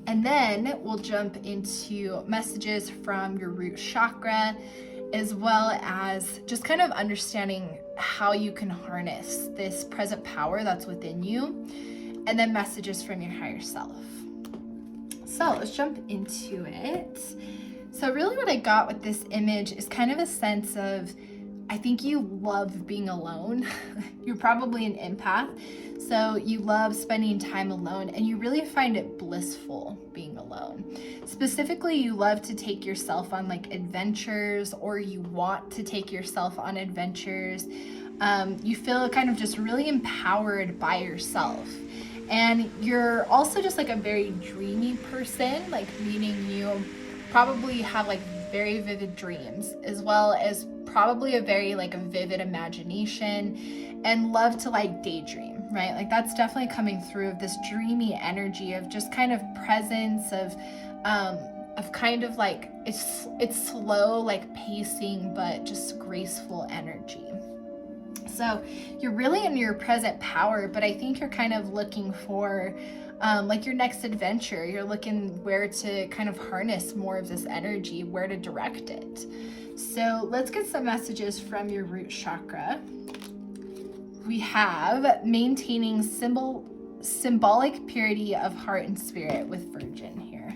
And then we'll jump into messages from your root chakra, as well as just kind of understanding how you can harness this present power that's within you, and then messages from your higher self. So let's jump into it. So really what I got with this image is kind of a sense of, I think you love being alone. You're probably an empath, so you love spending time alone, and you really find it blissful being alone. Specifically, you love to take yourself on like adventures, or you want to take yourself on adventures. You feel kind of just really empowered by yourself. And you're also just like a very dreamy person, like meaning you probably have like very vivid dreams, as well as probably a very like a vivid imagination, and love to like daydream, right? Like that's definitely coming through, of this dreamy energy of just kind of presence of kind of like it's slow, like pacing, but just graceful energy. So you're really in your present power, but I think you're kind of looking for like your next adventure. You're looking where to kind of harness more of this energy, where to direct it. So let's get some messages from your root chakra. We have maintaining symbolic purity of heart and spirit with Virgin here.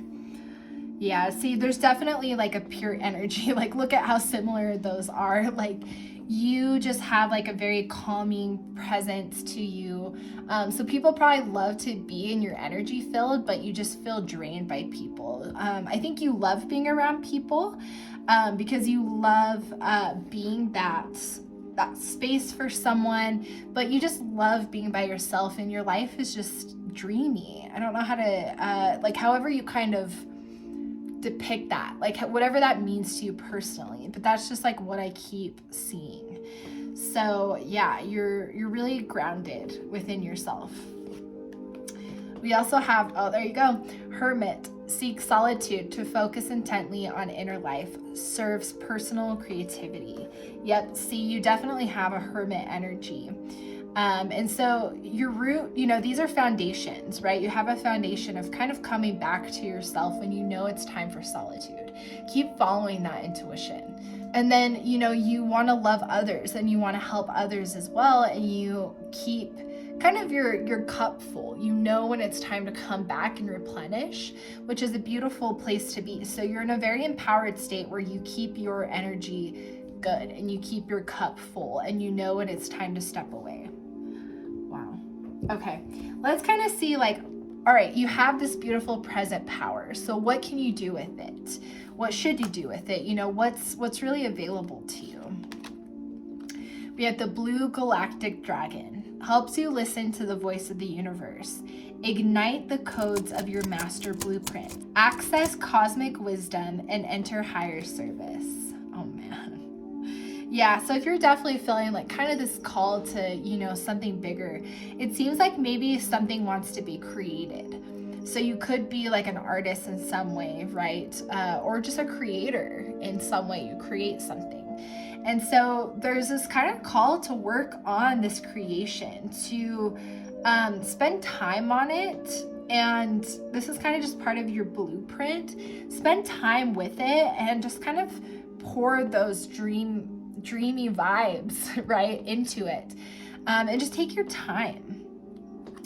Yeah, see, there's definitely like a pure energy. Like look at how similar those are. Like you just have like a very calming presence to you. So people probably love to be in your energy field, but you just feel drained by people. I think you love being around people because you love being that space for someone, but you just love being by yourself, and your life is just dreamy. I don't know how to like, however you kind of depict that, like whatever that means to you personally, but that's just like what I keep seeing. So yeah, you're really grounded within yourself. We also have, oh, there you go, Hermit. Seek solitude to focus intently on inner life. Serves personal creativity. Yep, see, you definitely have a hermit energy. And so your root, you know, these are foundations, right? You have a foundation of kind of coming back to yourself when you know it's time for solitude. Keep following that intuition. And then, you know, you want to love others and you want to help others as well. And you keep kind of your cup full. You know when it's time to come back and replenish, which is a beautiful place to be. So you're in a very empowered state where you keep your energy good and you keep your cup full, and you know when it's time to step away. Wow. Okay, let's kind of see, like, all right, you have this beautiful present power. So what can you do with it? What should you do with it? You know, what's really available to you? We have the blue galactic dragon. Helps you listen to the voice of the universe. Ignite the codes of your master blueprint. Access cosmic wisdom and enter higher service. Oh man. Yeah, so if you're definitely feeling like kind of this call to, you know, something bigger, it seems like maybe something wants to be created. So you could be like an artist in some way, right? Or just a creator in some way. You create something. And so there's this kind of call to work on this creation, to spend time on it. And this is kind of just part of your blueprint. Spend time with it and just kind of pour those dreamy vibes, right, into it. And just take your time.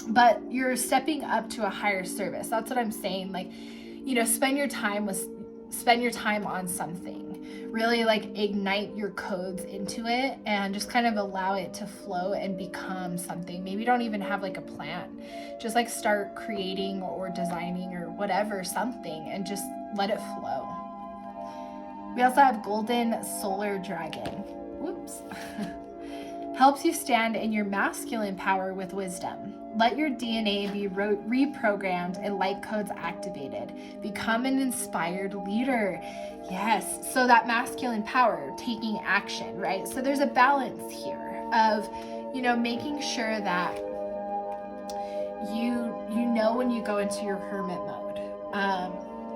But you're stepping up to a higher service. That's what I'm saying. Like, you know, spend your time on something. Really like ignite your codes into it and just kind of allow it to flow and become something. Maybe you don't even have like a plan. Just like start creating or designing or whatever, something, and just let it flow. We also have golden solar dragon. Whoops. Helps you stand in your masculine power with wisdom. Let your DNA be reprogrammed and light codes activated. Become an inspired leader. Yes, so that masculine power, taking action, right? So there's a balance here of, you know, making sure that you know when you go into your hermit mode.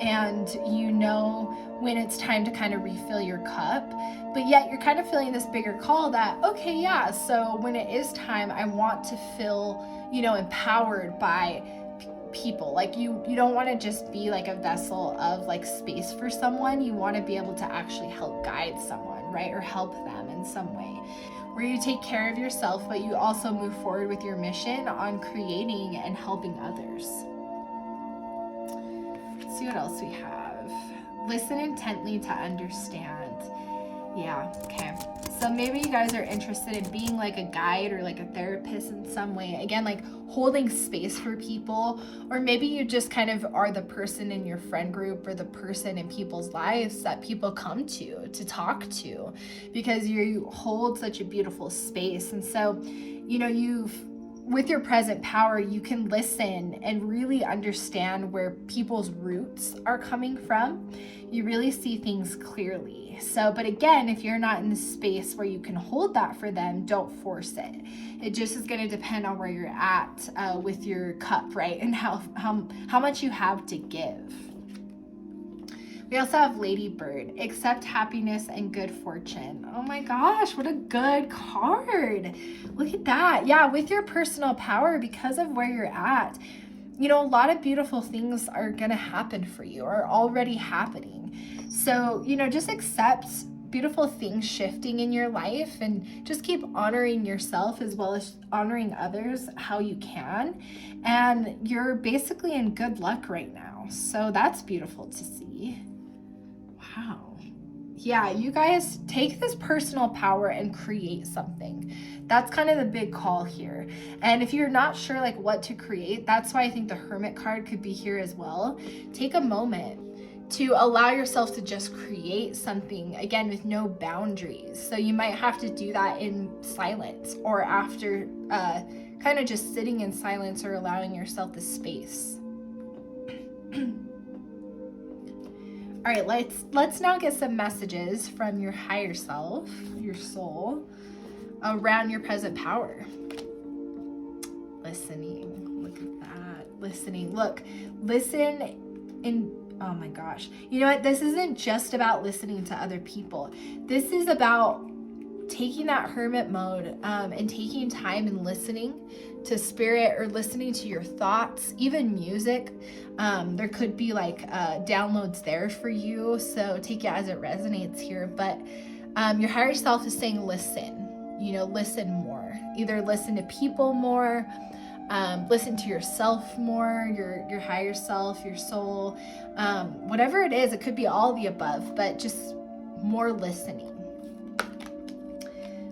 And you know when it's time to kind of refill your cup, but yet you're kind of feeling this bigger call that, okay, yeah, so when it is time, I want to feel, you know, empowered by people. Like you don't want to just be like a vessel of like space for someone. You want to be able to actually help guide someone, right? Or help them in some way, where you take care of yourself, but you also move forward with your mission on creating and helping others. Let's see what else we have. Listen intently to understand. Yeah, okay. So maybe you guys are interested in being like a guide or like a therapist in some way. Again, like holding space for people, or maybe you just kind of are the person in your friend group or the person in people's lives that people come to talk to, because you hold such a beautiful space. And so, you know, with your present power, you can listen and really understand where people's roots are coming from. You really see things clearly. So, but again, if you're not in the space where you can hold that for them, don't force it. It just is going to depend on where you're at with your cup, right? And how much you have to give. We also have Ladybird. Accept happiness and good fortune. Oh my gosh, what a good card. Look at that. Yeah, with your personal power, because of where you're at, you know, a lot of beautiful things are going to happen for you, or already happening. So, you know, just accept beautiful things shifting in your life and just keep honoring yourself as well as honoring others how you can. And you're basically in good luck right now. So that's beautiful to see. Wow. yeah, you guys take this personal power and create something. That's kind of the big call here. And if you're not sure like what to create, that's why I think the Hermit card could be here as well. Take a moment to allow yourself to just create something, again, with no boundaries. So you might have to do that in silence, or after kind of just sitting in silence, or allowing yourself the space. All right, let's now get some messages from your higher self, your soul, around your present power. Listening, look at that. Listening, look, listen in, oh my gosh. You know what? This isn't just about listening to other people. This is about taking that hermit mode and taking time and listening to spirit, or listening to your thoughts, even music. There could be like downloads there for you, so take it as it resonates here. But your higher self is saying listen, you know, listen more. Either listen to people more, listen to yourself more, your higher self, your soul, whatever it is. It could be all the above, but just more listening.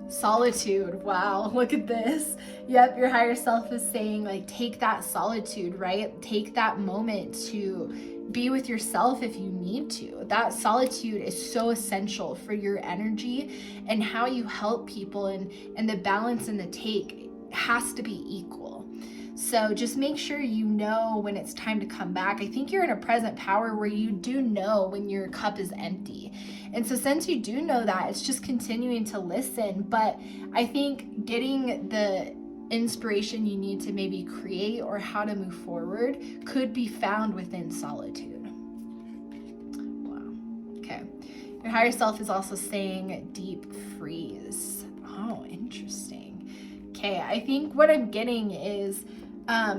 Solitude. Wow, look at this. Yep, your higher self is saying like take that solitude, right? Take that moment to be with yourself if you need to. That solitude is so essential for your energy and how you help people, and the balance and the take has to be equal. So just make sure you know when it's time to come back. I think you're in a present power where you do know when your cup is empty. And so since you do know that, it's just continuing to listen. But I think getting the inspiration you need to maybe create or how to move forward could be found within solitude. Wow. Okay. Your higher self is also saying deep freeze. Oh, interesting. Okay. I think what I'm getting is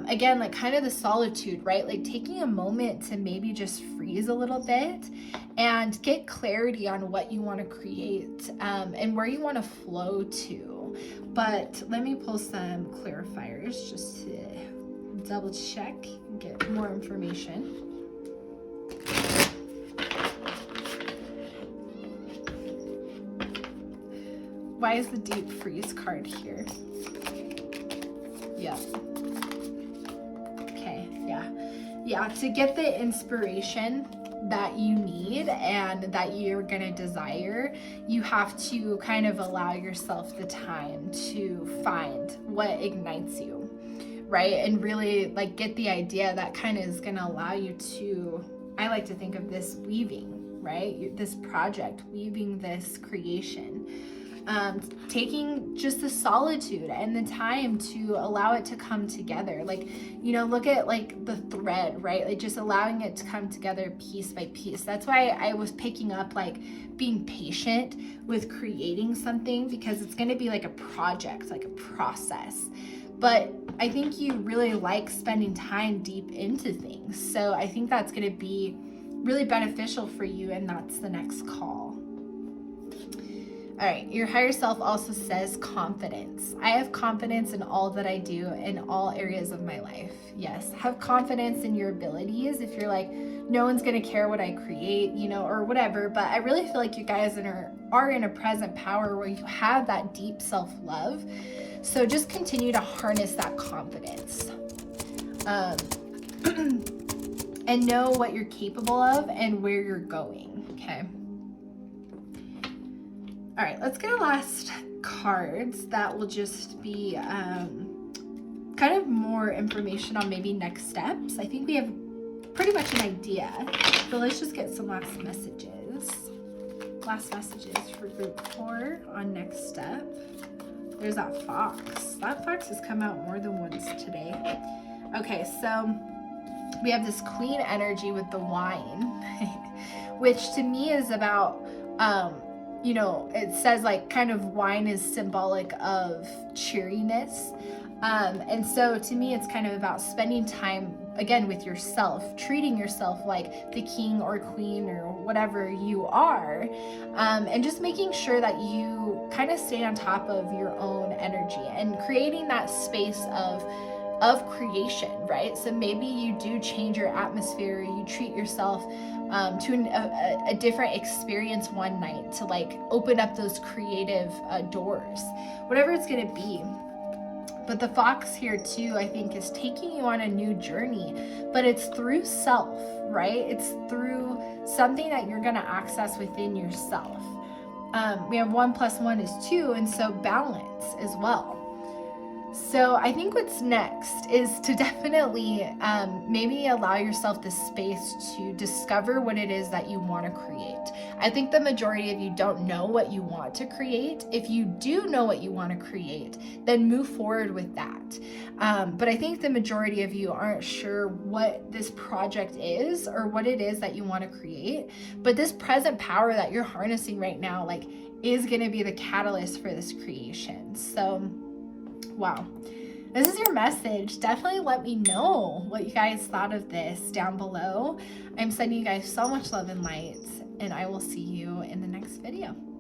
again, like kind of the solitude, right? Like taking a moment to maybe just freeze a little bit and get clarity on what you want to create and where you want to flow to. But let me pull some clarifiers just to double check and get more information. Why is the deep freeze card here? Yeah. Yeah, to get the inspiration that you need and that you're gonna desire, you have to kind of allow yourself the time to find what ignites you, right? And really like get the idea that kind of is gonna allow you to, I like to think of this weaving, right? This project, weaving this creation. Taking just the solitude and the time to allow it to come together. Like, you know, look at like the thread, right? Like just allowing it to come together piece by piece. That's why I was picking up like being patient with creating something, because it's going to be like a project, like a process. But I think you really like spending time deep into things. So I think that's going to be really beneficial for you, and that's the next call. All right, your higher self also says confidence. I have confidence in all that I do in all areas of my life. Yes, have confidence in your abilities. If you're like, no one's gonna care what I create, you know, or whatever, but I really feel like you guys are in a present power where you have that deep self-love. So just continue to harness that confidence. And know what you're capable of and where you're going, okay? All right, let's get our last cards that will just be kind of more information on maybe next steps. I think we have pretty much an idea, but let's just get some last messages. Last messages for group 4 on next step. There's that fox. That fox has come out more than once today. Okay, so we have this queen energy with the wine, which to me is about, you know, it says like kind of wine is symbolic of cheeriness. And so to me, it's kind of about spending time, again, with yourself, treating yourself like the king or queen or whatever you are, and just making sure that you kind of stay on top of your own energy and creating that space of of creation, right? So maybe you do change your atmosphere, you treat yourself to a different experience one night to like open up those creative doors, whatever it's going to be. But the fox here too, I think, is taking you on a new journey, but it's through self, right? It's through something that you're going to access within yourself. We have 1 + 1 is 2, and so balance as well. So I think what's next is to definitely maybe allow yourself the space to discover what it is that you want to create. I think the majority of you don't know what you want to create. If you do know what you want to create, then move forward with that. But I think the majority of you aren't sure what this project is or what it is that you want to create. But this present power that you're harnessing right now, like, is going to be the catalyst for this creation. So wow, this is your message. Definitely let me know what you guys thought of this down below. I'm sending you guys so much love and light, and I will see you in the next video.